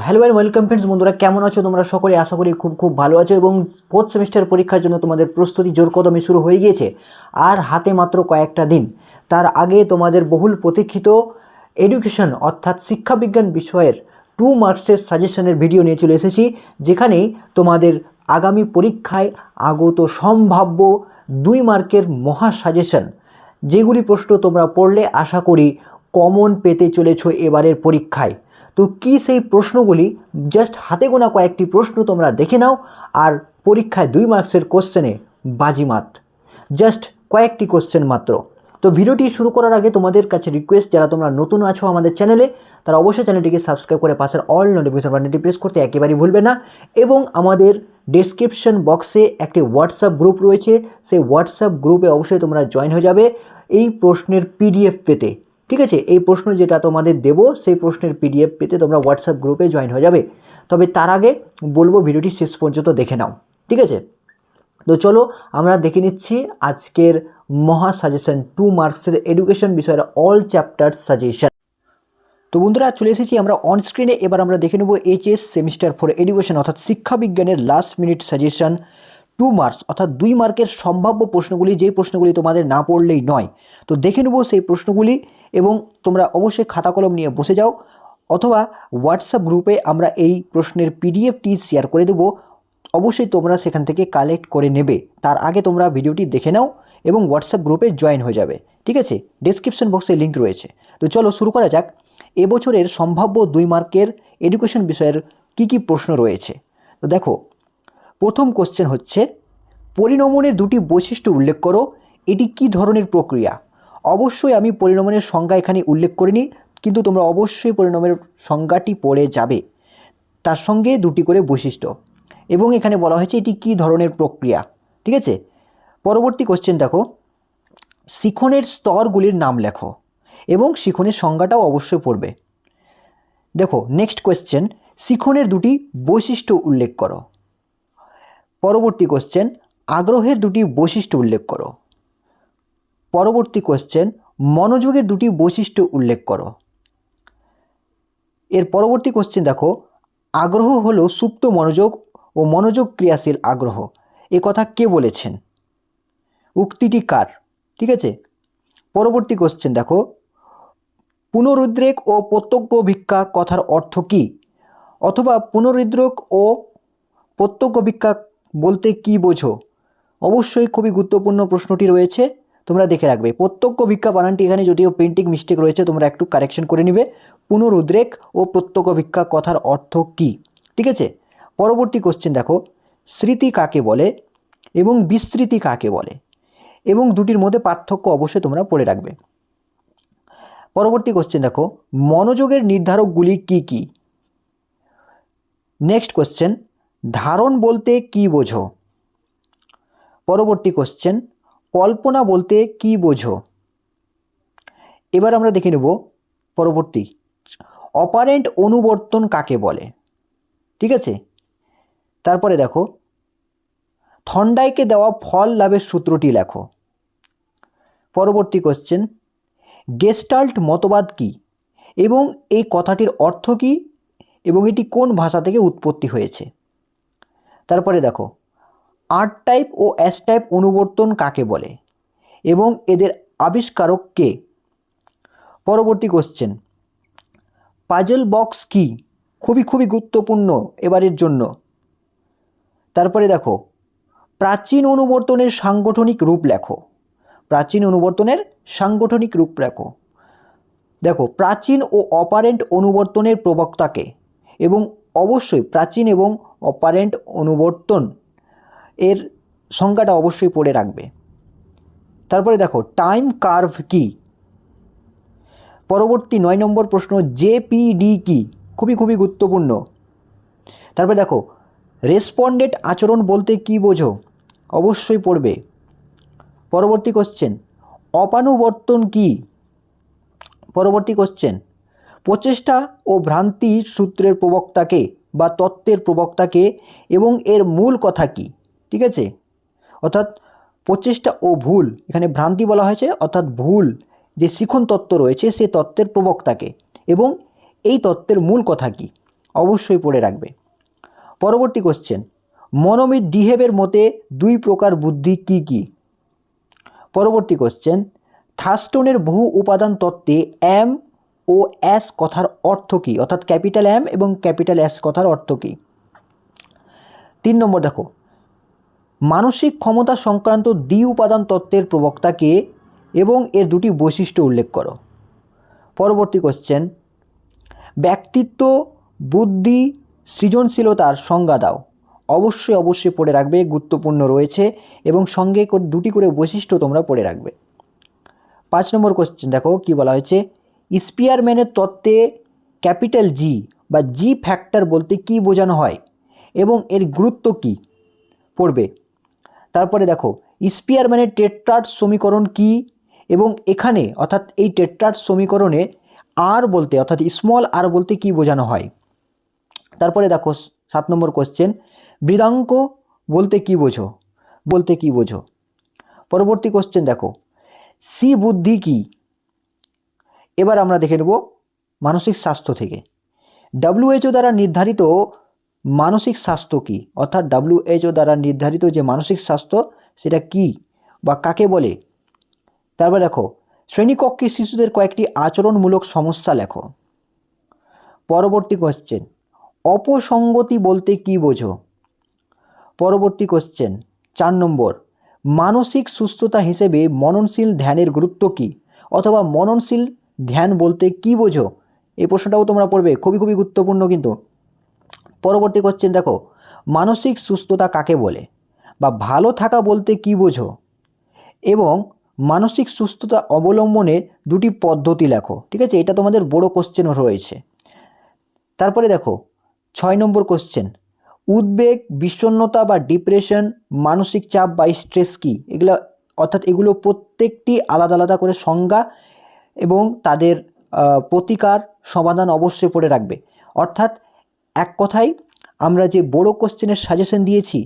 Hello and welcome friends, বন্ধুরা কেমন আছো তোমরা? সকলে আশা করি খুব ভালো আছো এবং ফোর্থ সেমিস্টার পরীক্ষার জন্য তোমাদের প্রস্তুতি জোর কদমে শুরু হয়ে গিয়েছে। আর হাতে মাত্র কয়েকটা দিন। তার আগে তোমাদের বহুল প্রতীক্ষিত এডুকেশন অর্থাৎ শিক্ষাবিজ্ঞান বিষয়ের 2 মার্কসের সাজেশনের ভিডিও নিয়ে চলে এসেছি, যেখানে তোমাদের আগামী পরীক্ষায় আগত সম্ভাব্য 2 মার্কের মহা সাজেশন, যেগুলি প্রশ্ন তোমরা পড়লে আশা করি কমন পেতে চলেছো এবারের পরীক্ষায়। তো কি সেই প্রশ্নগুলি? জাস্ট হাতে গোনা কয়েকটি প্রশ্ন তোমরা দেখে নাও, আর পরীক্ষায় 2 মার্কসের কোশ্চেনে বাজিমাত। জাস্ট কয়েকটি কোশ্চেন মাত্র। তো ভিডিওটি শুরু করার আগে তোমাদের কাছে রিকোয়েস্ট, যারা তোমরা নতুন আছো আমাদের চ্যানেলে, তারা অবশ্যই চ্যানেলটিকে সাবস্ক্রাইব করে পাশের অল নোটিফিকেশন বাটনটি প্রেস করতে একেবারেই ভুলবে না। এবং আমাদের ডেসক্রিপশন বক্সে একটি হোয়াটসঅ্যাপ গ্রুপ রয়েছে, সেই হোয়াটসঅ্যাপ গ্রুপে অবশ্যই তোমরা জয়েন হয়ে যাবে এই প্রশ্নের পিডিএফ পেতে। ঠিক আছে, এই প্রশ্ন যেটা তোমাদের দেবো সেই প্রশ্নের পিডিএফ পেতে তোমরা হোয়াটসঅ্যাপ গ্রুপে জয়েন হয়ে যাবে। তবে তার আগে বলবো ভিডিওটি শেষ পর্যন্ত দেখে নাও, ঠিক আছে? তো চলো আমরা দেখে নিচ্ছি আজকের মহা সাজেশন 2 মার্কসের এডুকেশন বিষয়ের অল চ্যাপ্টার সাজেশন। তো বন্ধুরা চলে এসেছি আমরা অন স্ক্রিনে। এবার আমরা দেখে নেব এইচএস সেমিস্টার 4 এডুকেশন অর্থাৎ শিক্ষাবিজ্ঞানের লাস্ট মিনিট সাজেশন 2 মার্কস অর্থাৎ 2 মার্কের সম্ভাব্য প্রশ্নগুলি, যেই প্রশ্নগুলি তোমাদের না পড়লেই নয়। তো দেখে নেব সেই প্রশ্নগুলি এবং তোমরা অবশ্যই খাতা কলম নিয়ে বসে যাও, অথবা হোয়াটসঅ্যাপ গ্রুপে আমরা এই প্রশ্নের পিডিএফটি শেয়ার করে দেবো। অবশ্যই তোমরা সেখান থেকে কালেক্ট করে নেবে। তার আগে তোমরা ভিডিওটি দেখে নাও এবং হোয়াটসঅ্যাপ গ্রুপে জয়েন হয়ে যাবে, ঠিক আছে? ডেসক্রিপশন বক্সে লিঙ্ক রয়েছে। তো চলো শুরু করা যাক। এবছরের সম্ভাব্য 2 মার্কের এডুকেশন বিষয়ের কি কি প্রশ্ন রয়েছে। তো দেখো, প্রথম কোশ্চেন হচ্ছে, পরিণমনের দুটি বৈশিষ্ট্য উল্লেখ করো, এটি কি ধরনের প্রক্রিয়া? অবশ্যই আমি পরিণমনের সংজ্ঞা এখানে উল্লেখ করিনি, কিন্তু তোমরা অবশ্যই পরিণমের সংজ্ঞাটি পড়ে যাবে, তার সঙ্গে দুটি করে বৈশিষ্ট্য, এবং এখানে বলা হয়েছে এটি কি ধরনের প্রক্রিয়া, ঠিক আছে? পরবর্তী কোশ্চেন দেখো, শিখনের স্তরগুলির নাম লেখো এবং শিখনের সংজ্ঞাটাও অবশ্যই পড়বে। দেখো নেক্সট কোশ্চেন, শিখনের দুটি বৈশিষ্ট্য উল্লেখ করো। পরবর্তী কোশ্চেন, আগ্রহের দুটি বৈশিষ্ট্য উল্লেখ করো। পরবর্তী কোশ্চেন, মনোযোগের দুটি বৈশিষ্ট্য উল্লেখ করো। এর পরবর্তী কোশ্চেন দেখো, আগ্রহ হলো সুপ্ত মনোযোগ ও মনোযোগ ক্রিয়াশীল আগ্রহ, এ কথা কে বলেছেন? উক্তিটি কার? ঠিক আছে। পরবর্তী কোশ্চেন দেখো, পুনরুদ্রেক ও প্রত্যক্ষ ভিক্ষা কথার অর্থ কী? অথবা পুনরুদ্রেক ও প্রত্যক্ষ ভিক্ষা বলতে কি বোঝো? অবশ্যই খুবই গুরুত্বপূর্ণ প্রশ্নটি রয়েছে, তোমরা দেখে রাখবে। প্রত্যক্ষ ভিক্ষা বানানটি এখানে যদিও প্রিন্টিং মিস্টেক রয়েছে, তোমরা একটু কারেকশন করে নিবে। পুনরুদ্রেক ও প্রত্যক্ষ ভিক্ষা কথার অর্থ কী? ঠিক আছে। পরবর্তী কোশ্চেন দেখো, স্মৃতি কাকে বলে এবং বিস্মৃতি কাকে বলে, এবং দুটির মধ্যে পার্থক্য অবশ্যই তোমরা পড়ে রাখবে। পরবর্তী কোশ্চেন দেখো, মনোযোগের নির্ধারকগুলি কি কি? নেক্সট কোশ্চেন, ধারণ বলতে কি বোঝো? পরবর্তী কোশ্চেন, কল্পনা বলতে কি বোঝো? এবার আমরা দেখে নেব পরবর্তী, অপারেন্ট অনুবর্তন কাকে বলে? ঠিক আছে। তারপরে দেখো, থর্নডাইকে দেওয়া ফল লাভের সূত্রটি লেখো। পরবর্তী কোশ্চেন, গেস্টাল্ট মতবাদ কি এবং এই কথাটির অর্থ কী এবং এটি কোন ভাষা থেকে উৎপত্তি হয়েছে? তারপরে দেখো, আর টাইপ ও এস টাইপ অনুবর্তন কাকে বলে এবং এদের আবিষ্কারক কে? পরবর্তী কোশ্চেন, পাজল বক্স কি? খুবই গুরুত্বপূর্ণ এবারের জন্য। তারপরে দেখো, প্রাচীন অনুবর্তনের সাংগঠনিক রূপ লেখো। প্রাচীন অনুবর্তনের সাংগঠনিক রূপ লেখো। দেখো, প্রাচীন ও অপারেন্ট অনুবর্তনের প্রবক্তাকে, এবং অবশ্যই প্রাচীন এবং অপারেন্ট অনুবর্তন এর সংজ্ঞাটা অবশ্যই পড়ে রাখবে। তারপরে দেখো, টাইম কার্ভ কি? পরবর্তী 9 নম্বর প্রশ্ন, জেপিডি কি? খুবই গুরুত্বপূর্ণ। তারপরে দেখো, রেসপন্ডেন্ট আচরণ বলতে কি বোঝো? অবশ্যই পড়বে। পরবর্তী কোশ্চেন, অপানুবর্তন কি? পরবর্তী কোশ্চেন, প্রচেষ্টা ও ভ্রান্তি সূত্রের প্রবক্তাকে বা তত্ত্বের প্রবক্তাকে এবং এর মূল কথা কি? ঠিক আছে। অর্থাৎ প্রচেষ্টা ও ভুল, এখানে ভ্রান্তি বলা হয়েছে, অর্থাৎ ভুল যে শিখন তত্ত্ব রয়েছে সে তত্ত্বের প্রবক্তাকে এবং এই তত্ত্বের মূল কথা কি? অবশ্যই পড়ে রাখবে। পরবর্তী কোশ্চেন, মনোমিত ডিহেবের মতে দুই প্রকার বুদ্ধি কি কি? পরবর্তী কোশ্চেন, থার্স্টনের বহু উপাদান তত্ত্বে এম ও এস কথার অর্থ কী, অর্থাৎ ক্যাপিটাল এম এবং ক্যাপিটাল এস কথার অর্থ কী? 3 নম্বর দেখো, মানসিক ক্ষমতা সংক্রান্ত দ্বি উপাদান তত্ত্বের প্রবক্তা কে এবং এর দুটি বৈশিষ্ট্য উল্লেখ করো। পরবর্তী কোশ্চেন, ব্যক্তিত্ব, বুদ্ধি, সৃজনশীলতার সংজ্ঞা দাও। অবশ্যই পড়ে রাখবে, গুরুত্বপূর্ণ রয়েছে এবং সঙ্গে দুটি করে বৈশিষ্ট্য তোমরা পড়ে রাখবে। 5 নম্বর কোশ্চেন দেখো কি বলা হয়েছে, স্পিয়ারম্যানের তত্ত্বে ক্যাপিটাল জি বা জি ফ্যাক্টর বলতে কি বোঝানো হয় এবং এর গুরুত্ব কি, পড়বে। তারপরে দেখো, স্পিয়ারম্যানের টেট্রাড সমীকরণ কি এবং এখানে অর্থাৎ এই টেট্রাড সমীকরণে আর বলতে অর্থাৎ স্মল আর বলতে কি বোঝানো হয়। তারপরে দেখো 7 নম্বর কোশ্চেন, বৃদ্ধাঙ্ক বলতে কি বোঝো। পরবর্তী কোশ্চেন দেখো, সি বুদ্ধি কি। এবার আমরা দেখে নেব মানসিক স্বাস্থ্য থেকে। WHO দ্বারা নির্ধারিত মানসিক স্বাস্থ্য কি, অর্থাৎ WHO দ্বারা নির্ধারিত যে মানসিক স্বাস্থ্য সেটা কি বা কাকে বলে। তারপর দেখো, শ্রেণীকক্ষে শিশুদের কয়েকটি আচরণমূলক সমস্যা লেখো। পরবর্তী কোশ্চেন, অপসঙ্গতি বলতে কি বোঝো। পরবর্তী কোশ্চেন 4 নম্বর, মানসিক সুস্থতা হিসেবে মননশীল ধ্যানের গুরুত্ব কী, অথবা মননশীল ধ্যান বলতে কি বোঝো। এই প্রশ্নটাও তোমরা পড়বে, খুবই গুরুত্বপূর্ণ কিন্তু। পরবর্তী কোশ্চেন দেখো, মানসিক সুস্থতা কাকে বলে বা ভালো থাকা বলতে কি বোঝো এবং মানসিক সুস্থতা অবলম্বনের দুটি পদ্ধতি লেখো। ঠিক আছে, এটা তোমাদের বড় কোশ্চেনও রয়েছে। তারপরে দেখো 6 নম্বর কোশ্চেন, উদ্বেগ, বিষণ্ণতা বা ডিপ্রেশন, মানসিক চাপ বা স্ট্রেস কি, এগুলো প্রত্যেকটি আলাদা করে সংজ্ঞা এবং তাদের প্রতিকার সমাধান অবশ্যই পড়ে রাখবে। অর্থাৎ এক কথায় আমরা যে বড় কোশ্চেনের সাজেশন দিয়েছি,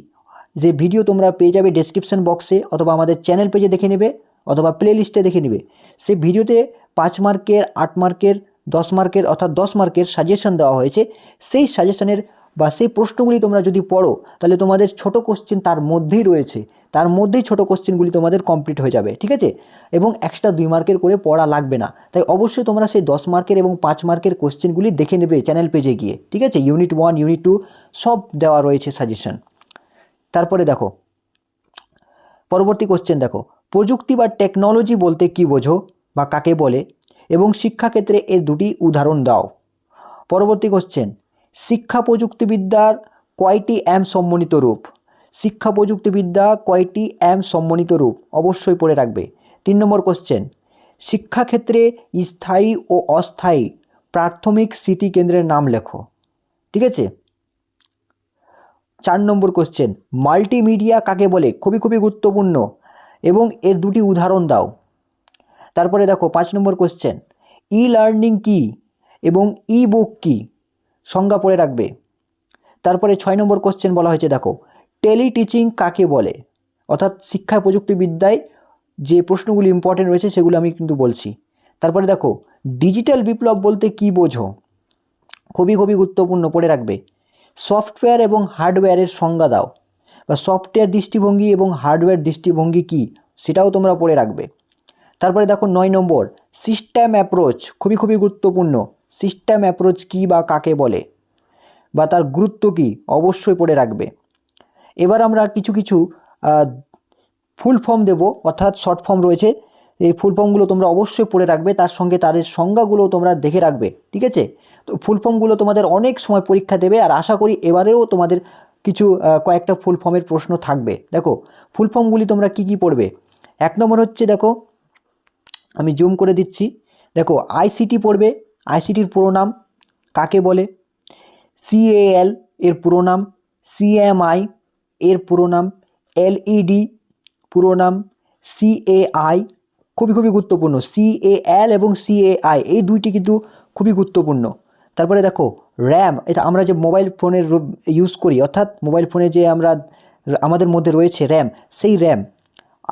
যে ভিডিও তোমরা পেয়ে যাবে ডেসক্রিপশন বক্সে অথবা আমাদের চ্যানেল পেজে দেখে নেবে অথবা প্লে লিস্টে দেখে নেবে। সেই ভিডিওতে 5 মার্কের, 8 মার্কের, 10 মার্কের অর্থাৎ 10 মার্কের সাজেশন দেওয়া হয়েছে। সেই সাজেশনের বা সেই প্রশ্নগুলি তোমরা যদি পড়ো তাহলে তোমাদের ছোট কোশ্চেন তার মধ্যেই রয়েছে, তার মধ্যেই ছোট কোশ্চেনগুলি তোমাদের কমপ্লিট হয়ে যাবে। ঠিক আছে, এবং এক্সট্রা 2 মার্কের করে পড়া লাগবে না। তাই অবশ্যই তোমরা সেই 10 মার্কের এবং 5 মার্কের কোশ্চেনগুলি দেখে নেবে চ্যানেল পেজে গিয়ে। ঠিক আছে, ইউনিট 1, ইউনিট 2 সব দেওয়া রয়েছে সাজেশন। তারপরে দেখো পরবর্তী কোশ্চেন দেখো, প্রযুক্তি বা টেকনোলজি বলতে কি বোঝো বা কাকে বলে এবং শিক্ষাক্ষেত্রে এর দুটি উদাহরণ দাও। পরবর্তী কোশ্চেন, শিক্ষা প্রযুক্তিবিদ্যার কয়টি এম সম্মানিত রূপ। শিক্ষা প্রযুক্তিবিদ্যা কয়টি এম সম্মানিত রূপ, অবশ্যই পড়ে রাখবে। 3 নম্বর কোশ্চেন, শিক্ষাক্ষেত্রে স্থায়ী ও অস্থায়ী প্রাথমিক স্মৃতিকেন্দ্রের নাম লেখো। ঠিক আছে। 4 নম্বর কোশ্চেন, মাল্টিমিডিয়া কাকে বলে, খুবই গুরুত্বপূর্ণ এবং এর দুটি উদাহরণ দাও। তারপরে দেখো 5 নম্বর কোশ্চেন, ই লার্নিং কী এবং ই বুক কী, সংজ্ঞা পড়ে রাখবে। তারপরে 6 নম্বর কোশ্চেন বলা হয়েছে দেখো, টেলি টিচিং কাকে বলে, অর্থাৎ শিক্ষা প্রযুক্তিবিদ্যায় যে প্রশ্নগুলি ইম্পর্টেন্ট রয়েছে সেগুলো আমি কিন্তু বলছি। তারপরে দেখো, ডিজিটাল বিপ্লব বলতে কি বোঝো, খুবই গুরুত্বপূর্ণ, পড়ে রাখবে। সফটওয়্যার এবং হার্ডওয়্যারের সংজ্ঞা দাও, বা সফটওয়্যার দৃষ্টিভঙ্গি এবং হার্ডওয়্যার দৃষ্টিভঙ্গি কী সেটাও তোমরা পড়ে রাখবে। তারপরে দেখো 9 নম্বর, সিস্টেম অ্যাপ্রোচ, খুবই গুরুত্বপূর্ণ। সিস্টেম অ্যাপ্রোচ কী বা কাকে বলে বা তার গুরুত্ব কী, অবশ্যই পড়ে রাখবে। এবার আমরা কিছু ফুল ফর্ম দেব, অর্থাৎ শর্ট ফর্ম রয়েছে, এই ফুল ফর্মগুলো তোমরা অবশ্যই পড়ে রাখবে, তার সঙ্গে তাদের সংজ্ঞাগুলো তোমরা দেখে রাখবে। ঠিক আছে, তো ফুল ফর্মগুলো তোমাদের অনেক সময় পরীক্ষা দেবে, আর আশা করি এবারেও তোমাদের কিছু কয়েকটা ফুল ফর্মের প্রশ্ন থাকবে। দেখো ফুল ফর্মগুলি তোমরা কি পড়বে। 1 নম্বর হচ্ছে, দেখো আমি জুম করে দিচ্ছি, দেখো আইসিটি পড়বে, আইসিটির পুরো নাম কাকে বলে। CAL এর পুরো নাম, CMI এর পুরো নাম, LED পুরো নাম, CAI খুবই গুরুত্বপূর্ণ। CAL এবং CAI এই দুইটি কিন্তু খুবই গুরুত্বপূর্ণ। তারপরে দেখো র্যাম, এটা আমরা যে মোবাইল ফোনের ইউজ করি, অর্থাৎ মোবাইল ফোনে যে আমাদের মধ্যে রয়েছে র্যাম, সেই র্যাম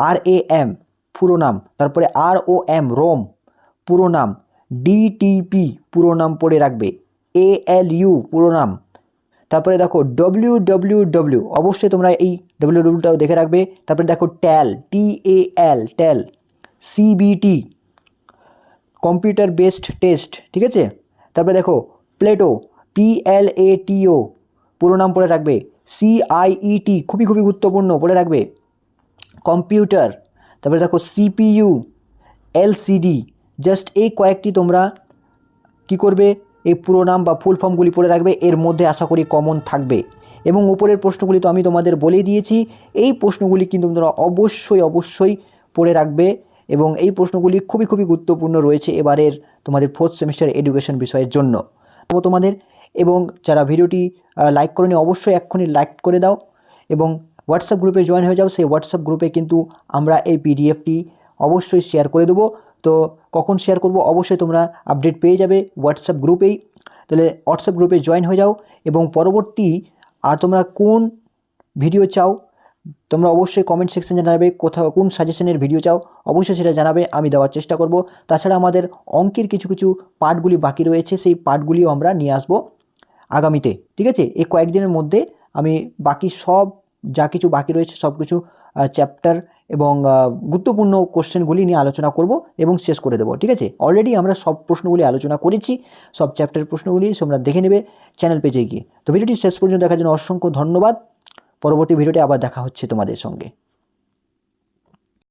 RAM পুরো নাম। তারপরে ROM রোম পুরো নাম, DTP পুরো নাম পড়ে রাখবে। ALU পুরো নাম। তারপরে দেখো WWW, অবশ্যই তোমরা এই WWটাও দেখে রাখবে। তারপরে দেখো TAL, TAL, TAL, CBT, computer based test, ঠিক আছে। তারপরে দেখো প্লেটো, PLATO পুরো নাম পড়ে রাখবে। CIET, খুবই খুবই গুরুত্বপূর্ণ, পড়ে রাখবে। কম্পিউটার, তারপরে দেখো CPU, LCD, জাস্ট এই কয়েকটি তোমরা কি করবে, এই পুরো নাম বা ফুল ফর্মগুলি পড়ে রাখবে। এর মধ্যে আশা করি কমন থাকবে। এবং উপরের প্রশ্নগুলি তো আমি তোমাদের বলেই দিয়েছি, এই প্রশ্নগুলি কিন্তু তোমরা অবশ্যই অবশ্যই পড়ে রাখবে। এবং এই প্রশ্নগুলি খুবই খুবই গুরুত্বপূর্ণ রয়েছে এবারের তোমাদের 4th সেমিস্টার এডুকেশন বিষয়ের জন্য তোমাদের। এবং যারা ভিডিওটি লাইক করনি অবশ্যই এক্ষুনি লাইক করে দাও এবং হোয়াটসঅ্যাপ গ্রুপে জয়েন হয়ে যাও। সেই হোয়াটসঅ্যাপ গ্রুপে কিন্তু আমরা এই পিডিএফটি অবশ্যই শেয়ার করে দেবো। তো কখন শেয়ার করব অবশ্যই তোমরা আপডেট পেয়ে যাবে হোয়াটসঅ্যাপ গ্রুপেই। তাহলে হোয়াটসঅ্যাপ গ্রুপে জয়েন হয়ে যাও। এবং পরবর্তী আর তোমরা কোন ভিডিও চাও তোমরা অবশ্যই কমেন্ট সেকশনে জানাবে, কোথাও কোন সাজেশনের ভিডিও চাও অবশ্যই সেটা জানাবে, আমি দেওয়ার চেষ্টা করব। তাছাড়া আমাদের অঙ্কের কিছু কিছু পার্টগুলি বাকি রয়েছে, সেই পার্টগুলিও আমরা নিয়ে আসবো আগামীতে, ঠিক আছে। এই কয়েকদিনের মধ্যে আমি বাকি সব যা কিছু বাকি রয়েছে সব কিছু চ্যাপ্টার এবং গুরুত্বপূর্ণ কোশ্চেনগুলি নিয়ে আলোচনা করব এবং শেষ করে দেবো, ঠিক আছে। অলরেডি আমরা সব প্রশ্নগুলি আলোচনা করেছি, সব চ্যাপ্টারের প্রশ্নগুলি তোমরা দেখে নেবে চ্যানেল পেজে গিয়ে। তো ভিডিওটি শেষ পর্যন্ত দেখার জন্য অসংখ্য ধন্যবাদ। পরবর্তী ভিডিওতে আবার দেখা হচ্ছে তোমাদের সঙ্গে।